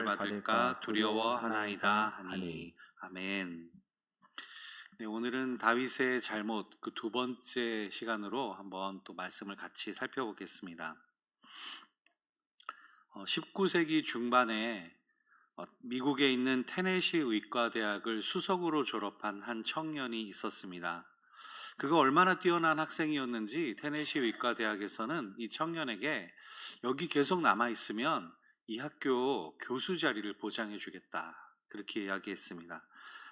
받을까 두려워하나이다 하니. 아멘. 네, 오늘은 다윗의 잘못 그 두 번째 시간으로 한번 또 말씀을 같이 살펴보겠습니다. 19세기 중반에 미국에 있는 테네시 의과대학을 수석으로 졸업한 한 청년이 있었습니다. 그가 얼마나 뛰어난 학생이었는지 테네시 의과대학에서는 이 청년에게 여기 계속 남아있으면 이 학교 교수 자리를 보장해 주겠다, 그렇게 이야기했습니다.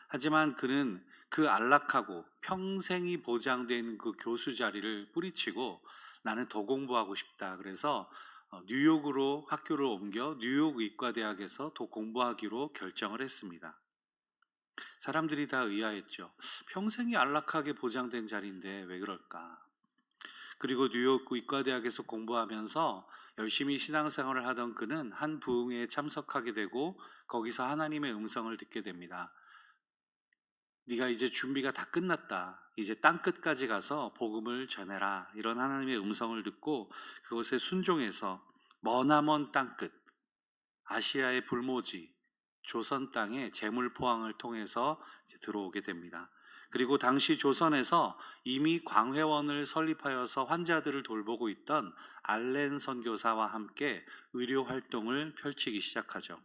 하지만 그는 그 안락하고 평생이 보장된 그 교수 자리를 뿌리치고 나는 더 공부하고 싶다, 그래서 뉴욕으로 학교를 옮겨 뉴욕 의과대학에서 더 공부하기로 결정을 했습니다. 사람들이 다 의아했죠. 평생이 안락하게 보장된 자리인데 왜 그럴까? 그리고 뉴욕 의과대학에서 공부하면서 열심히 신앙생활을 하던 그는 한 부흥회에 참석하게 되고 거기서 하나님의 음성을 듣게 됩니다. 네가 이제 준비가 다 끝났다. 이제 땅끝까지 가서 복음을 전해라. 이런 하나님의 음성을 듣고 그것에 순종해서 머나먼 땅끝, 아시아의 불모지, 조선 땅에 재물 포항을 통해서 이제 들어오게 됩니다. 그리고 당시 조선에서 이미 광회원을 설립하여서 환자들을 돌보고 있던 알렌 선교사와 함께 의료 활동을 펼치기 시작하죠.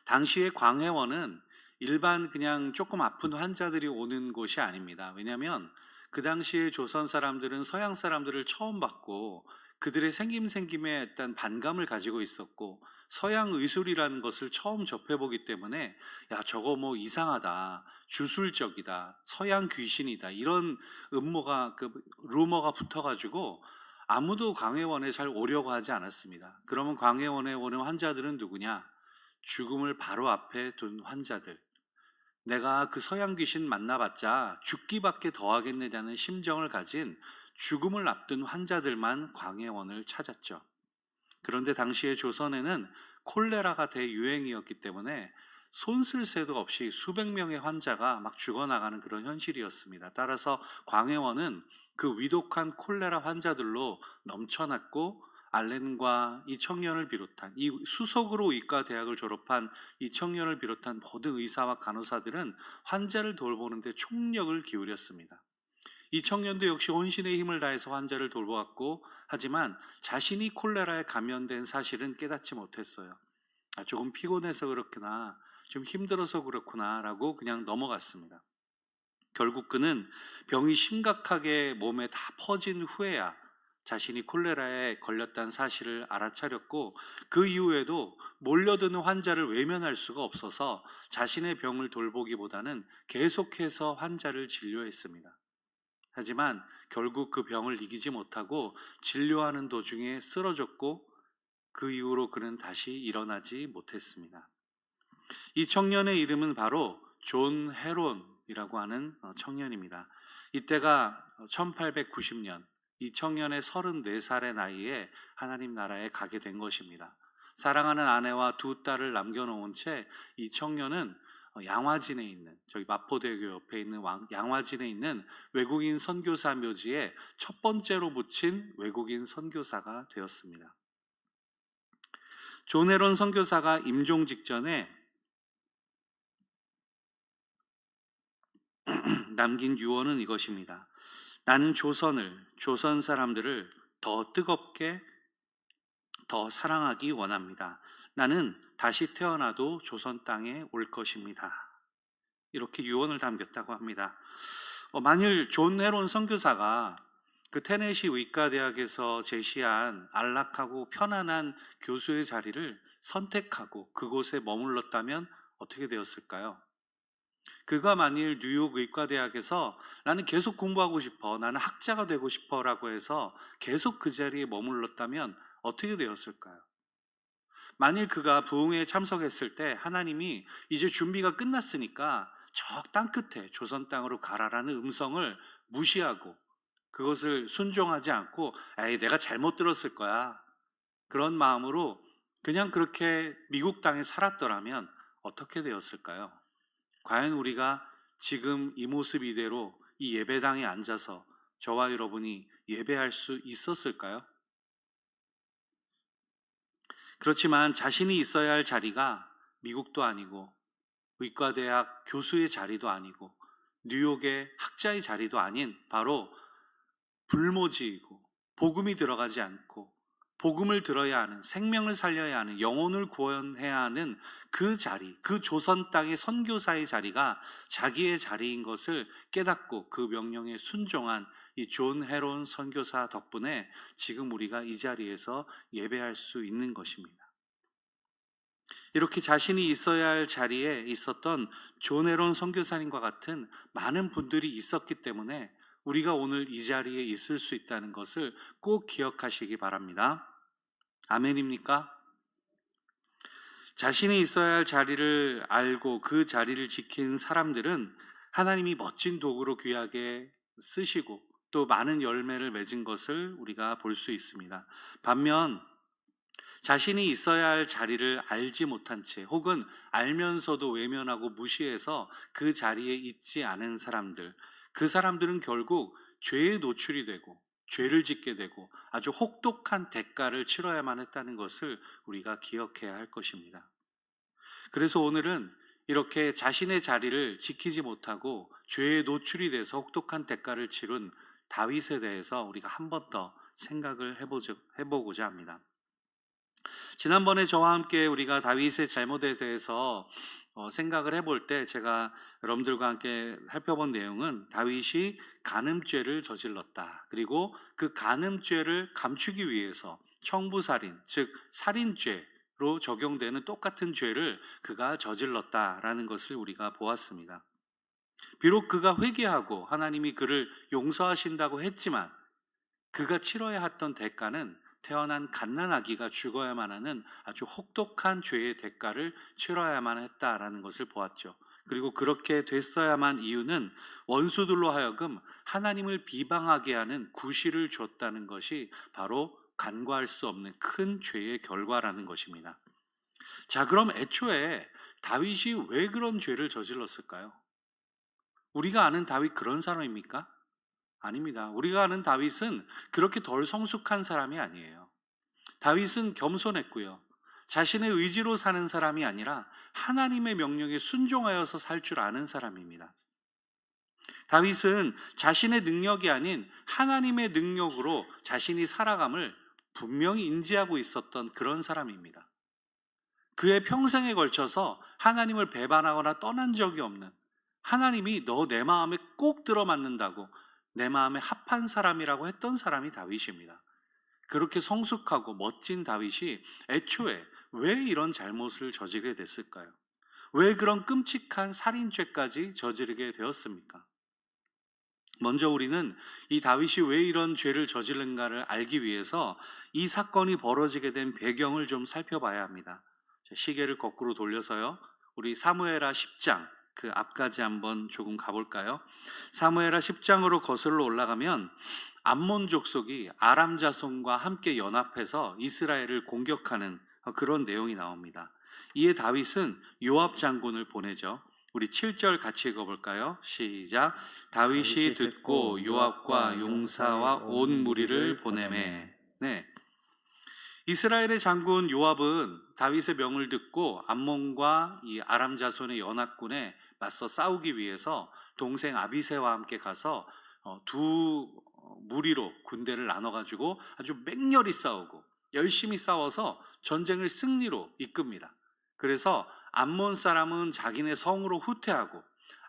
당시의 광회원은 일반 그냥 조금 아픈 환자들이 오는 곳이 아닙니다. 왜냐하면 그 당시에 조선 사람들은 서양 사람들을 처음 봤고 그들의 생김에 일단 반감을 가지고 있었고 서양 의술이라는 것을 처음 접해보기 때문에 야, 저거 뭐 이상하다, 주술적이다, 서양 귀신이다, 이런 루머가 붙어가지고 아무도 광해원에 잘 오려고 하지 않았습니다. 그러면 광해원에 오는 환자들은 누구냐? 죽음을 바로 앞에 둔 환자들. 내가 그 서양 귀신 만나봤자 죽기밖에 더 하겠느냐는 심정을 가진 죽음을 앞둔 환자들만 광해원을 찾았죠. 그런데 당시의 조선에는 콜레라가 대유행이었기 때문에 손 쓸 새도 없이 수백 명의 환자가 막 죽어나가는 그런 현실이었습니다. 따라서 광해원은 그 위독한 콜레라 환자들로 넘쳐났고 알렌과 이 청년을 비롯한 이 수석으로 의과대학을 졸업한 이 청년을 비롯한 모든 의사와 간호사들은 환자를 돌보는데 총력을 기울였습니다. 이 청년도 역시 혼신의 힘을 다해서 환자를 돌보았고, 하지만 자신이 콜레라에 감염된 사실은 깨닫지 못했어요. 조금 피곤해서 그렇구나, 좀 힘들어서 그렇구나 라고 그냥 넘어갔습니다. 결국 그는 병이 심각하게 몸에 다 퍼진 후에야 자신이 콜레라에 걸렸다는 사실을 알아차렸고, 그 이후에도 몰려드는 환자를 외면할 수가 없어서 자신의 병을 돌보기보다는 계속해서 환자를 진료했습니다. 하지만 결국 그 병을 이기지 못하고 진료하는 도중에 쓰러졌고 그 이후로 그는 다시 일어나지 못했습니다. 이 청년의 이름은 바로 존 헤론이라고 하는 청년입니다. 이때가 1890년, 이 청년의 34살의 나이에 하나님 나라에 가게 된 것입니다. 사랑하는 아내와 두 딸을 남겨놓은 채 이 청년은 양화진에 있는, 저기 마포대교 옆에 있는 양화진에 있는 외국인 선교사 묘지에 첫 번째로 묻힌 외국인 선교사가 되었습니다. 존 헤론 선교사가 임종 직전에 남긴 유언은 이것입니다. 나는 조선 사람들을 더 뜨겁게, 더 사랑하기 원합니다. 나는 다시 태어나도 조선 땅에 올 것입니다. 이렇게 유언을 담겼다고 합니다. 만일 존 헤론 선교사가 그 테네시 의과대학에서 제시한 안락하고 편안한 교수의 자리를 선택하고 그곳에 머물렀다면 어떻게 되었을까요? 그가 만일 뉴욕 의과대학에서 나는 계속 공부하고 싶어, 나는 학자가 되고 싶어 라고 해서 계속 그 자리에 머물렀다면 어떻게 되었을까요? 만일 그가 부흥회에 참석했을 때 하나님이 이제 준비가 끝났으니까 저 땅끝에 조선 땅으로 가라라는 음성을 무시하고 그것을 순종하지 않고 에이, 내가 잘못 들었을 거야, 그런 마음으로 그냥 그렇게 미국 땅에 살았더라면 어떻게 되었을까요? 과연 우리가 지금 이 모습 이대로 이 예배당에 앉아서 저와 여러분이 예배할 수 있었을까요? 그렇지만 자신이 있어야 할 자리가 미국도 아니고 의과대학 교수의 자리도 아니고 뉴욕의 학자의 자리도 아닌 바로 불모지이고 복음이 들어가지 않고 복음을 들어야 하는, 생명을 살려야 하는, 영혼을 구원해야 하는 그 자리, 그 조선 땅의 선교사의 자리가 자기의 자리인 것을 깨닫고 그 명령에 순종한 이 존 헤론 선교사 덕분에 지금 우리가 이 자리에서 예배할 수 있는 것입니다. 이렇게 자신이 있어야 할 자리에 있었던 존 헤론 선교사님과 같은 많은 분들이 있었기 때문에 우리가 오늘 이 자리에 있을 수 있다는 것을 꼭 기억하시기 바랍니다. 아멘입니까? 자신이 있어야 할 자리를 알고 그 자리를 지킨 사람들은 하나님이 멋진 도구로 귀하게 쓰시고 또 많은 열매를 맺은 것을 우리가 볼 수 있습니다. 반면 자신이 있어야 할 자리를 알지 못한 채 혹은 알면서도 외면하고 무시해서 그 자리에 있지 않은 사람들, 그 사람들은 결국 죄에 노출이 되고 죄를 짓게 되고 아주 혹독한 대가를 치러야만 했다는 것을 우리가 기억해야 할 것입니다. 그래서 오늘은 이렇게 자신의 자리를 지키지 못하고 죄에 노출이 돼서 혹독한 대가를 치른 다윗에 대해서 우리가 한 번 더 생각을 해보고자 합니다. 지난번에 저와 함께 우리가 다윗의 잘못에 대해서 생각을 해볼 때 제가 여러분들과 함께 살펴본 내용은 다윗이 간음죄를 저질렀다. 그리고 그 간음죄를 감추기 위해서 청부살인, 즉 살인죄로 적용되는 똑같은 죄를 그가 저질렀다라는 것을 우리가 보았습니다. 비록 그가 회개하고 하나님이 그를 용서하신다고 했지만 그가 치러야 했던 대가는 태어난 갓난아기가 죽어야만 하는 아주 혹독한 죄의 대가를 치러야만 했다라는 것을 보았죠. 그리고 그렇게 됐어야만 이유는 원수들로 하여금 하나님을 비방하게 하는 구실을 줬다는 것이 바로 간과할 수 없는 큰 죄의 결과라는 것입니다. 자, 그럼 애초에 다윗이 왜 그런 죄를 저질렀을까요? 우리가 아는 다윗 그런 사람입니까? 아닙니다. 우리가 아는 다윗은 그렇게 덜 성숙한 사람이 아니에요. 다윗은 겸손했고요. 자신의 의지로 사는 사람이 아니라 하나님의 명령에 순종하여서 살 줄 아는 사람입니다. 다윗은 자신의 능력이 아닌 하나님의 능력으로 자신이 살아감을 분명히 인지하고 있었던 그런 사람입니다. 그의 평생에 걸쳐서 하나님을 배반하거나 떠난 적이 없는, 하나님이 너 내 마음에 꼭 들어맞는다고 내 마음에 합한 사람이라고 했던 사람이 다윗입니다. 그렇게 성숙하고 멋진 다윗이 애초에 왜 이런 잘못을 저지르게 됐을까요? 왜 그런 끔찍한 살인죄까지 저지르게 되었습니까? 먼저 우리는 이 다윗이 왜 이런 죄를 저지른가를 알기 위해서 이 사건이 벌어지게 된 배경을 좀 살펴봐야 합니다. 시계를 거꾸로 돌려서요. 우리 사무엘하 10장 그 앞까지 한번 조금 가볼까요? 사무엘하 10장으로 거슬러 올라가면 암몬 족속이 아람 자손과 함께 연합해서 이스라엘을 공격하는 그런 내용이 나옵니다. 이에 다윗은 요압 장군을 보내죠. 우리 7절 같이 읽어볼까요? 시작. 다윗이 듣고 요압과 용사와 온 무리를 보내매. 네. 이스라엘의 장군 요압은 다윗의 명을 듣고 암몬과 이 아람 자손의 연합군에 맞서 싸우기 위해서 동생 아비새와 함께 가서 두 무리로 군대를 나눠가지고 아주 맹렬히 싸우고 열심히 싸워서 전쟁을 승리로 이끕니다. 그래서 암몬 사람은 자기네 성으로 후퇴하고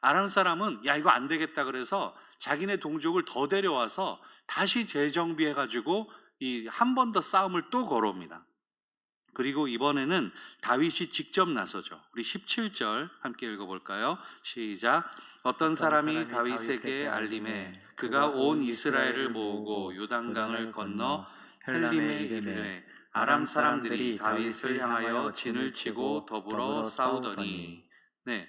아람 사람은 야 이거 안 되겠다 그래서 자기네 동족을 더 데려와서 다시 재정비해가지고 이 한 번 더 싸움을 또 걸어옵니다. 그리고 이번에는 다윗이 직접 나서죠. 우리 17절 함께 읽어볼까요? 시작. 어떤 사람이 다윗에게 알림해 그가 온 이스라엘을 모으고 요단강을 건너 헬림에 이르되 아람 사람들이 다윗을 향하여 진을 치고 더불어 싸우더니. 네.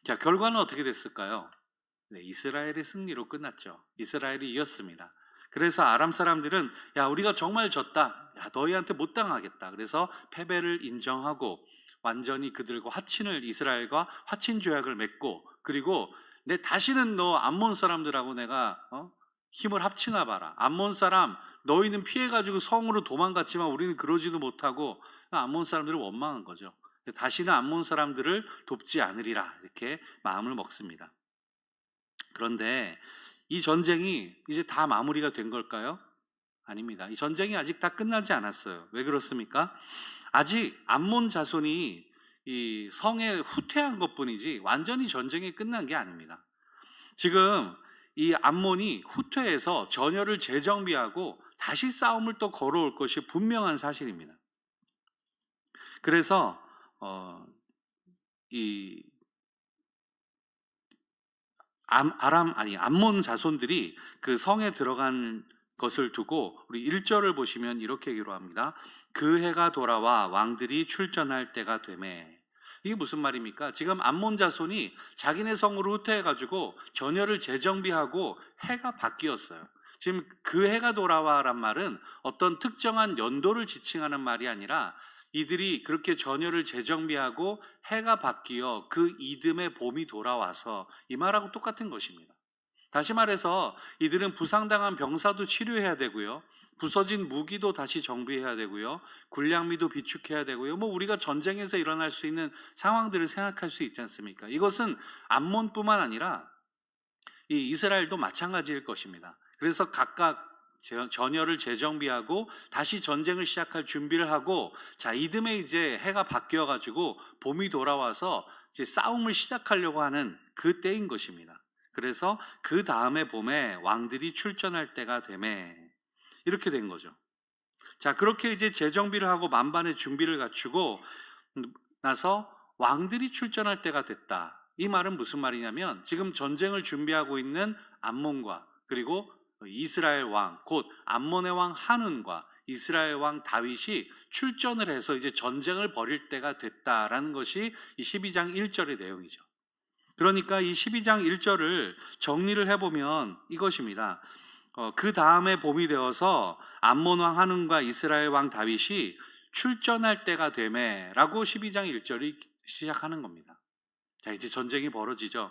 자, 결과는 어떻게 됐을까요? 네, 이스라엘의 승리로 끝났죠. 이스라엘이 이겼습니다. 그래서 아람 사람들은 야 우리가 정말 졌다. 야 너희한테 못 당하겠다. 그래서 패배를 인정하고 완전히 그들과 이스라엘과 화친 조약을 맺고 그리고 내 다시는 너 암몬 사람들하고 내가 힘을 합치나 봐라. 암몬 사람 너희는 피해가지고 성으로 도망갔지만 우리는 그러지도 못하고 암몬 사람들을 원망한 거죠. 다시는 암몬 사람들을 돕지 않으리라 이렇게 마음을 먹습니다. 그런데 이 전쟁이 이제 다 마무리가 된 걸까요? 아닙니다. 이 전쟁이 아직 다 끝나지 않았어요. 왜 그렇습니까? 아직 암몬 자손이 이 성에 후퇴한 것뿐이지 완전히 전쟁이 끝난 게 아닙니다. 지금 이 암몬이 후퇴해서 전열을 재정비하고 다시 싸움을 또 걸어올 것이 분명한 사실입니다. 그래서 이 암몬 자손들이 그 성에 들어간 것을 두고 우리 1절을 보시면 이렇게 기록합니다. 그 해가 돌아와 왕들이 출전할 때가 되매. 이게 무슨 말입니까? 지금 암몬 자손이 자기네 성으로 후퇴해가지고 전열을 재정비하고 해가 바뀌었어요. 지금 그 해가 돌아와란 말은 어떤 특정한 연도를 지칭하는 말이 아니라 이들이 그렇게 전열을 재정비하고 해가 바뀌어 그 이듬해 봄이 돌아와서 이 말하고 똑같은 것입니다. 다시 말해서 이들은 부상당한 병사도 치료해야 되고요. 부서진 무기도 다시 정비해야 되고요. 군량미도 비축해야 되고요. 우리가 전쟁에서 일어날 수 있는 상황들을 생각할 수 있지 않습니까? 이것은 암몬뿐만 아니라 이 이스라엘도 마찬가지일 것입니다. 그래서 각각 전열을 재정비하고 다시 전쟁을 시작할 준비를 하고 자 이듬해 이제 해가 바뀌어 가지고 봄이 돌아와서 이제 싸움을 시작하려고 하는 그 때인 것입니다. 그래서 그 다음에 봄에 왕들이 출전할 때가 되매 이렇게 된 거죠. 자 그렇게 이제 재정비를 하고 만반의 준비를 갖추고 나서 왕들이 출전할 때가 됐다. 이 말은 무슨 말이냐면 지금 전쟁을 준비하고 있는 암몬과 그리고 이스라엘 왕, 곧 암몬의 왕 한운과 이스라엘 왕 다윗이 출전을 해서 이제 전쟁을 벌일 때가 됐다라는 것이 이 12장 1절의 내용이죠. 그러니까 이 12장 1절을 정리를 해보면 이것입니다. 그 다음에 봄이 되어서 암몬 왕 한운과 이스라엘 왕 다윗이 출전할 때가 되매 라고 12장 1절이 시작하는 겁니다. 자 이제 전쟁이 벌어지죠.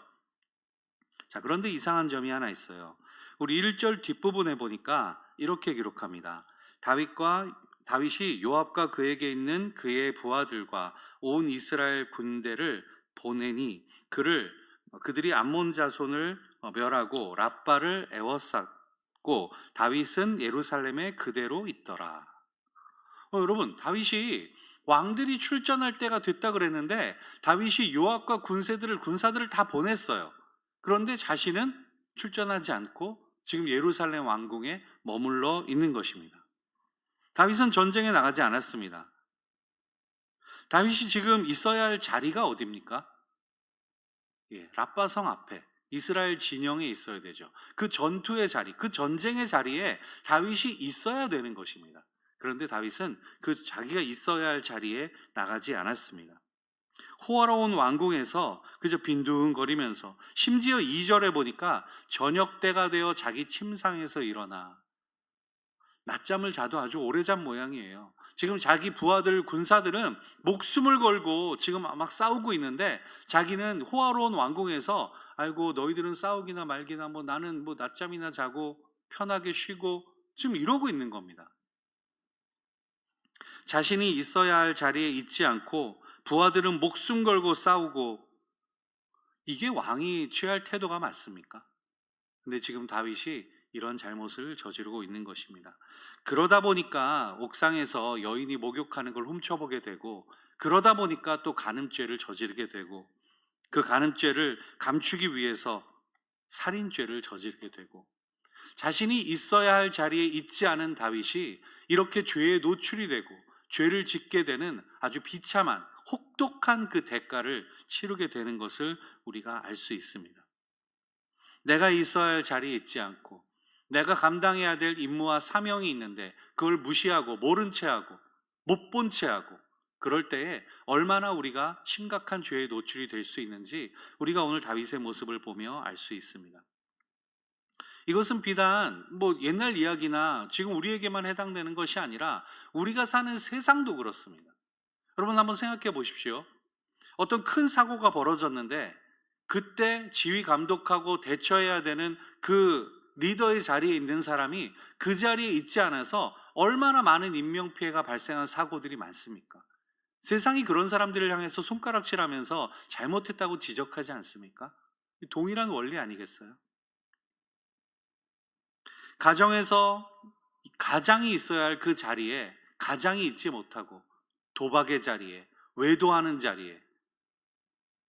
자 그런데 이상한 점이 하나 있어요. 우리 1절 뒷부분에 보니까 이렇게 기록합니다. 다윗이 요압과 그에게 있는 그의 부하들과 온 이스라엘 군대를 보내니 그들이 암몬 자손을 멸하고 랍바를 에워쌌고 다윗은 예루살렘에 그대로 있더라. 여러분 다윗이 왕들이 출전할 때가 됐다 그랬는데 다윗이 요압과 군사들을 다 보냈어요. 그런데 자신은 출전하지 않고 지금 예루살렘 왕궁에 머물러 있는 것입니다. 다윗은 전쟁에 나가지 않았습니다. 다윗이 지금 있어야 할 자리가 어디입니까? 랍바성 앞에 이스라엘 진영에 있어야 되죠. 그 전투의 자리, 그 전쟁의 자리에 다윗이 있어야 되는 것입니다. 그런데 다윗은 그 자기가 있어야 할 자리에 나가지 않았습니다. 호화로운 왕궁에서 그저 빈둥거리면서 심지어 2절에 보니까 저녁 때가 되어 자기 침상에서 일어나 낮잠을 자도 아주 오래 잔 모양이에요. 지금 자기 부하들 군사들은 목숨을 걸고 지금 막 싸우고 있는데 자기는 호화로운 왕궁에서 아이고 너희들은 싸우기나 말기나 나는 낮잠이나 자고 편하게 쉬고 지금 이러고 있는 겁니다. 자신이 있어야 할 자리에 있지 않고 부하들은 목숨 걸고 싸우고 이게 왕이 취할 태도가 맞습니까? 근데 지금 다윗이 이런 잘못을 저지르고 있는 것입니다. 그러다 보니까 옥상에서 여인이 목욕하는 걸 훔쳐보게 되고 그러다 보니까 또 간음죄를 저지르게 되고 그 간음죄를 감추기 위해서 살인죄를 저지르게 되고 자신이 있어야 할 자리에 있지 않은 다윗이 이렇게 죄에 노출이 되고 죄를 짓게 되는 아주 비참한 혹독한 그 대가를 치르게 되는 것을 우리가 알 수 있습니다. 내가 있어야 할 자리에 있지 않고 내가 감당해야 될 임무와 사명이 있는데 그걸 무시하고 모른 채하고 못 본 채하고 그럴 때에 얼마나 우리가 심각한 죄에 노출이 될 수 있는지 우리가 오늘 다윗의 모습을 보며 알 수 있습니다. 이것은 비단 옛날 이야기나 지금 우리에게만 해당되는 것이 아니라 우리가 사는 세상도 그렇습니다. 여러분 한번 생각해 보십시오. 어떤 큰 사고가 벌어졌는데 그때 지휘 감독하고 대처해야 되는 그 리더의 자리에 있는 사람이 그 자리에 있지 않아서 얼마나 많은 인명피해가 발생한 사고들이 많습니까? 세상이 그런 사람들을 향해서 손가락질하면서 잘못했다고 지적하지 않습니까? 동일한 원리 아니겠어요? 가정에서 가장이 있어야 할 그 자리에 가장이 있지 못하고 도박의 자리에, 외도하는 자리에,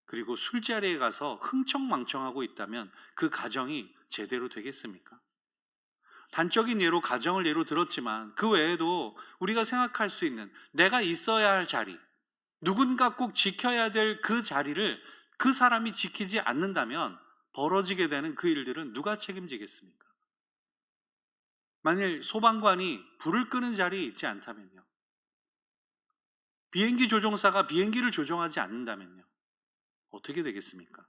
그리고 술자리에 가서 흥청망청하고 있다면 그 가정이 제대로 되겠습니까? 단적인 예로 가정을 예로 들었지만 그 외에도 우리가 생각할 수 있는 내가 있어야 할 자리, 누군가 꼭 지켜야 될 그 자리를 그 사람이 지키지 않는다면 벌어지게 되는 그 일들은 누가 책임지겠습니까? 만일 소방관이 불을 끄는 자리에 있지 않다면요. 비행기 조종사가 비행기를 조종하지 않는다면요. 어떻게 되겠습니까?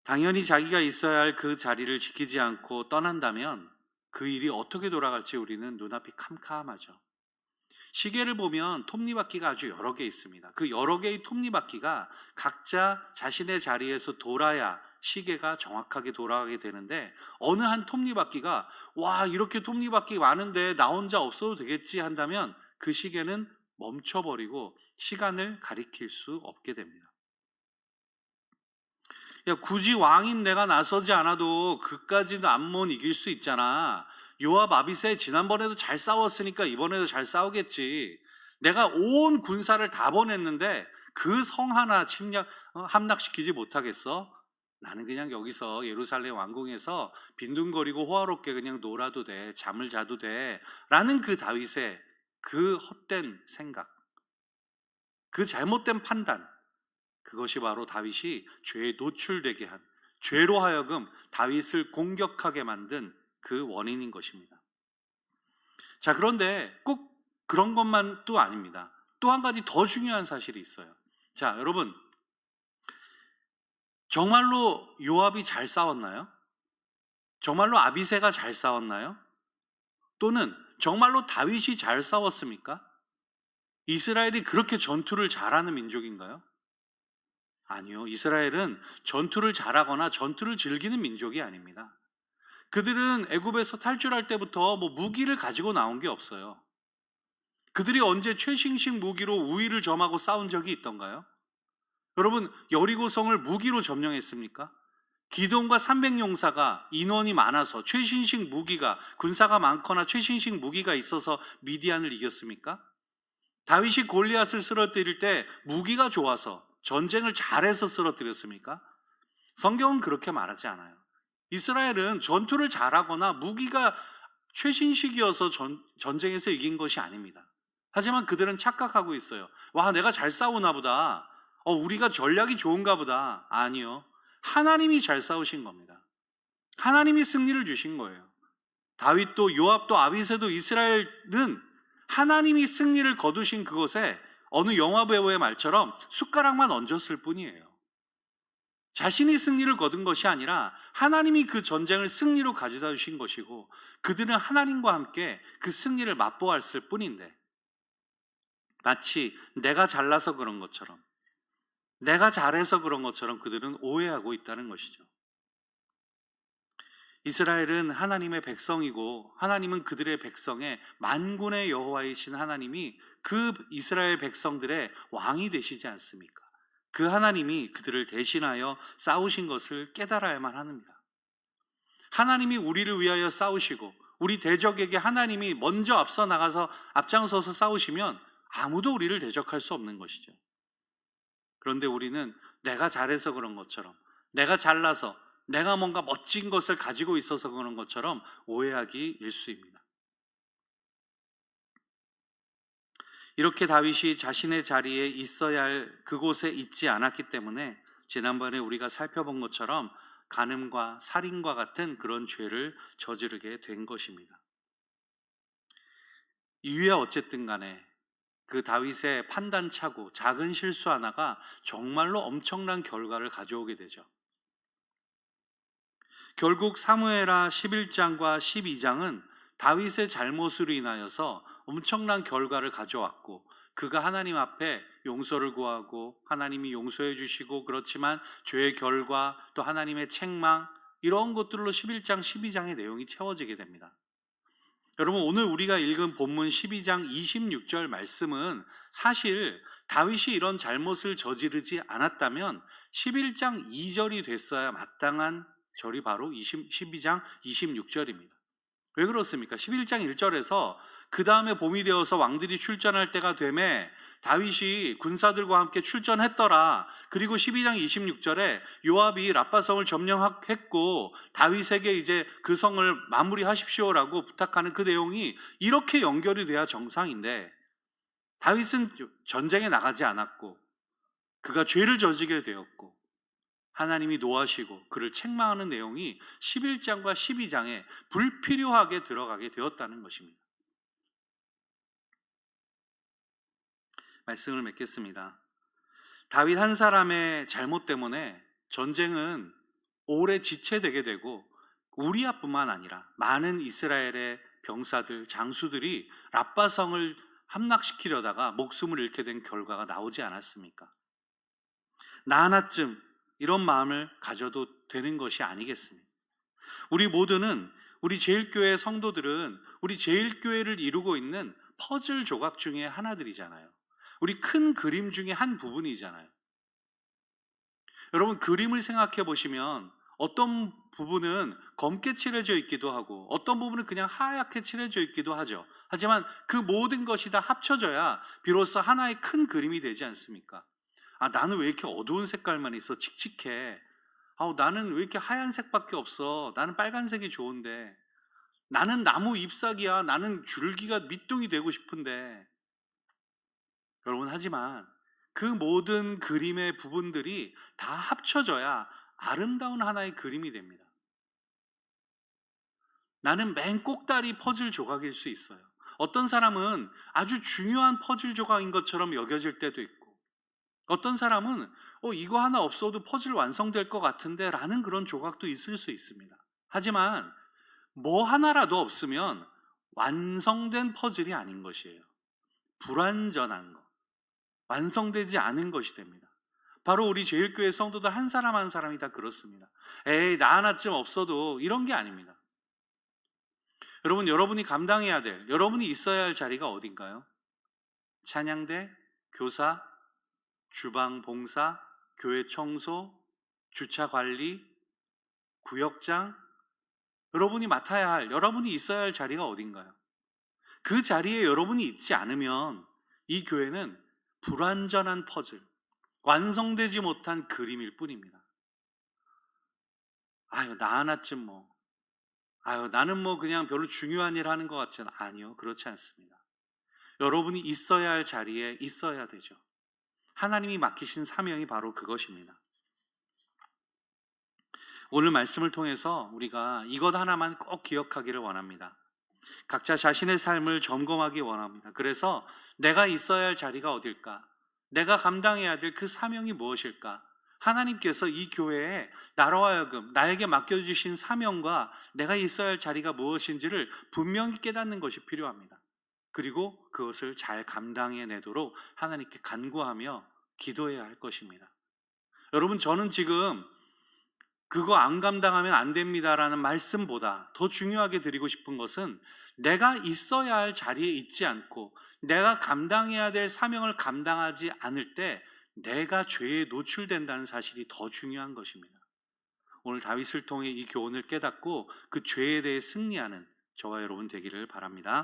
당연히 자기가 있어야 할 그 자리를 지키지 않고 떠난다면 그 일이 어떻게 돌아갈지 우리는 눈앞이 캄캄하죠. 시계를 보면 톱니바퀴가 아주 여러 개 있습니다. 그 여러 개의 톱니바퀴가 각자 자신의 자리에서 돌아야 시계가 정확하게 돌아가게 되는데, 어느 한 톱니바퀴가 와 이렇게 톱니바퀴 많은데 나 혼자 없어도 되겠지 한다면 그 시계는 멈춰버리고 시간을 가리킬 수 없게 됩니다. 야, 굳이 왕인 내가 나서지 않아도 그까지도 암몬 이길 수 있잖아. 요압 아비새 지난번에도 잘 싸웠으니까 이번에도 잘 싸우겠지. 내가 온 군사를 다 보냈는데 그 성 하나 함락시키지 못하겠어? 나는 그냥 여기서 예루살렘 왕궁에서 빈둥거리고 호화롭게 그냥 놀아도 돼. 잠을 자도 돼. 라는 그 다윗의 그 헛된 생각, 그 잘못된 판단, 그것이 바로 다윗이 죄에 노출되게 한, 죄로 하여금 다윗을 공격하게 만든 그 원인인 것입니다. 자, 그런데 꼭 그런 것만 또 아닙니다. 또 한 가지 더 중요한 사실이 있어요. 자, 여러분, 정말로 요압이 잘 싸웠나요? 정말로 아비새가 잘 싸웠나요? 또는 정말로 다윗이 잘 싸웠습니까? 이스라엘이 그렇게 전투를 잘하는 민족인가요? 아니요. 이스라엘은 전투를 잘하거나 전투를 즐기는 민족이 아닙니다. 그들은 애굽에서 탈출할 때부터 무기를 가지고 나온 게 없어요. 그들이 언제 최신식 무기로 우위를 점하고 싸운 적이 있던가요? 여러분, 여리고성을 무기로 점령했습니까? 기돔과 300용사가 인원이 많아서 최신식 무기가, 군사가 많거나 최신식 무기가 있어서 미디안을 이겼습니까? 다윗이 골리앗을 쓰러뜨릴 때 무기가 좋아서 전쟁을 잘해서 쓰러뜨렸습니까? 성경은 그렇게 말하지 않아요. 이스라엘은 전투를 잘하거나 무기가 최신식이어서 전쟁에서 이긴 것이 아닙니다. 하지만 그들은 착각하고 있어요. 와, 내가 잘 싸우나 보다. 우리가 전략이 좋은가 보다. 아니요. 하나님이 잘 싸우신 겁니다. 하나님이 승리를 주신 거예요. 다윗도 요압도 아비새도 이스라엘은 하나님이 승리를 거두신 그곳에 어느 영화 배우의 말처럼 숟가락만 얹었을 뿐이에요. 자신이 승리를 거둔 것이 아니라 하나님이 그 전쟁을 승리로 가져다 주신 것이고, 그들은 하나님과 함께 그 승리를 맛보았을 뿐인데, 마치 내가 잘나서 그런 것처럼, 내가 잘해서 그런 것처럼 그들은 오해하고 있다는 것이죠. 이스라엘은 하나님의 백성이고 하나님은 그들의 백성의 만군의 여호와이신 하나님이 그 이스라엘 백성들의 왕이 되시지 않습니까? 그 하나님이 그들을 대신하여 싸우신 것을 깨달아야만 합니다. 하나님이 우리를 위하여 싸우시고 우리 대적에게 하나님이 먼저 앞서 나가서 앞장서서 싸우시면 아무도 우리를 대적할 수 없는 것이죠. 그런데 우리는 내가 잘해서 그런 것처럼, 내가 잘나서, 내가 뭔가 멋진 것을 가지고 있어서 그런 것처럼 오해하기 일쑤입니다. 이렇게 다윗이 자신의 자리에 있어야 할 그곳에 있지 않았기 때문에 지난번에 우리가 살펴본 것처럼 간음과 살인과 같은 그런 죄를 저지르게 된 것입니다. 이유야 어쨌든 간에 그 다윗의 판단차고 작은 실수 하나가 정말로 엄청난 결과를 가져오게 되죠. 결국 사무엘하 11장과 12장은 다윗의 잘못으로 인하여서 엄청난 결과를 가져왔고, 그가 하나님 앞에 용서를 구하고 하나님이 용서해 주시고, 그렇지만 죄의 결과 또 하나님의 책망, 이런 것들로 11장, 12장의 내용이 채워지게 됩니다. 여러분, 오늘 우리가 읽은 본문 12장 26절 말씀은 사실 다윗이 이런 잘못을 저지르지 않았다면 11장 2절이 됐어야 마땅한 절이 바로 12장 26절입니다. 왜 그렇습니까? 11장 1절에서 그 다음에 봄이 되어서 왕들이 출전할 때가 되매 다윗이 군사들과 함께 출전했더라. 그리고 12장 26절에 요압이 라빠성을 점령했고 다윗에게 이제 그 성을 마무리하십시오라고 부탁하는 그 내용이 이렇게 연결이 돼야 정상인데, 다윗은 전쟁에 나가지 않았고 그가 죄를 저지르게 되었고 하나님이 노하시고 그를 책망하는 내용이 11장과 12장에 불필요하게 들어가게 되었다는 것입니다. 말씀을 맺겠습니다. 다윗 한 사람의 잘못 때문에 전쟁은 오래 지체되게 되고 우리아뿐만 아니라 많은 이스라엘의 병사들, 장수들이 라빠성을 함락시키려다가 목숨을 잃게 된 결과가 나오지 않았습니까? 나 하나쯤 이런 마음을 가져도 되는 것이 아니겠습니까? 우리 모두는, 우리 제일교회 성도들은 우리 제일교회를 이루고 있는 퍼즐 조각 중에 하나들이잖아요. 우리 큰 그림 중에 한 부분이잖아요. 여러분, 그림을 생각해 보시면 어떤 부분은 검게 칠해져 있기도 하고 어떤 부분은 그냥 하얗게 칠해져 있기도 하죠. 하지만 그 모든 것이 다 합쳐져야 비로소 하나의 큰 그림이 되지 않습니까? 아, 나는 왜 이렇게 어두운 색깔만 있어? 칙칙해. 나는 왜 이렇게 하얀색밖에 없어? 나는 빨간색이 좋은데. 나는 나무 잎사귀야. 나는 줄기가 밑둥이 되고 싶은데. 여러분, 하지만 그 모든 그림의 부분들이 다 합쳐져야 아름다운 하나의 그림이 됩니다. 나는 맨 꼭다리 퍼즐 조각일 수 있어요. 어떤 사람은 아주 중요한 퍼즐 조각인 것처럼 여겨질 때도 있고, 어떤 사람은 이거 하나 없어도 퍼즐 완성될 것 같은데 라는 그런 조각도 있을 수 있습니다. 하지만 뭐 하나라도 없으면 완성된 퍼즐이 아닌 것이에요. 불완전한 것, 완성되지 않은 것이 됩니다. 바로 우리 제일교회 성도들 한 사람 한 사람이 다 그렇습니다. 에이, 나 하나쯤 없어도, 이런 게 아닙니다. 여러분, 여러분이 감당해야 될, 여러분이 있어야 할 자리가 어딘가요? 찬양대, 교사, 주방 봉사, 교회 청소, 주차 관리, 구역장, 여러분이 맡아야 할, 여러분이 있어야 할 자리가 어딘가요? 그 자리에 여러분이 있지 않으면 이 교회는 불완전한 퍼즐, 완성되지 못한 그림일 뿐입니다. 나 하나쯤 나는 그냥 별로 중요한 일 하는 것 같지는, 아니요, 그렇지 않습니다. 여러분이 있어야 할 자리에 있어야 되죠. 하나님이 맡기신 사명이 바로 그것입니다. 오늘 말씀을 통해서 우리가 이것 하나만 꼭 기억하기를 원합니다. 각자 자신의 삶을 점검하기 원합니다. 그래서 내가 있어야 할 자리가 어딜까? 내가 감당해야 될 그 사명이 무엇일까? 하나님께서 이 교회에 나로 하여금 나에게 맡겨주신 사명과 내가 있어야 할 자리가 무엇인지를 분명히 깨닫는 것이 필요합니다. 그리고 그것을 잘 감당해내도록 하나님께 간구하며 기도해야 할 것입니다. 여러분, 저는 지금 그거 안 감당하면 안 됩니다라는 말씀보다 더 중요하게 드리고 싶은 것은, 내가 있어야 할 자리에 있지 않고 내가 감당해야 될 사명을 감당하지 않을 때 내가 죄에 노출된다는 사실이 더 중요한 것입니다. 오늘 다윗을 통해 이 교훈을 깨닫고 그 죄에 대해 승리하는 저와 여러분 되기를 바랍니다.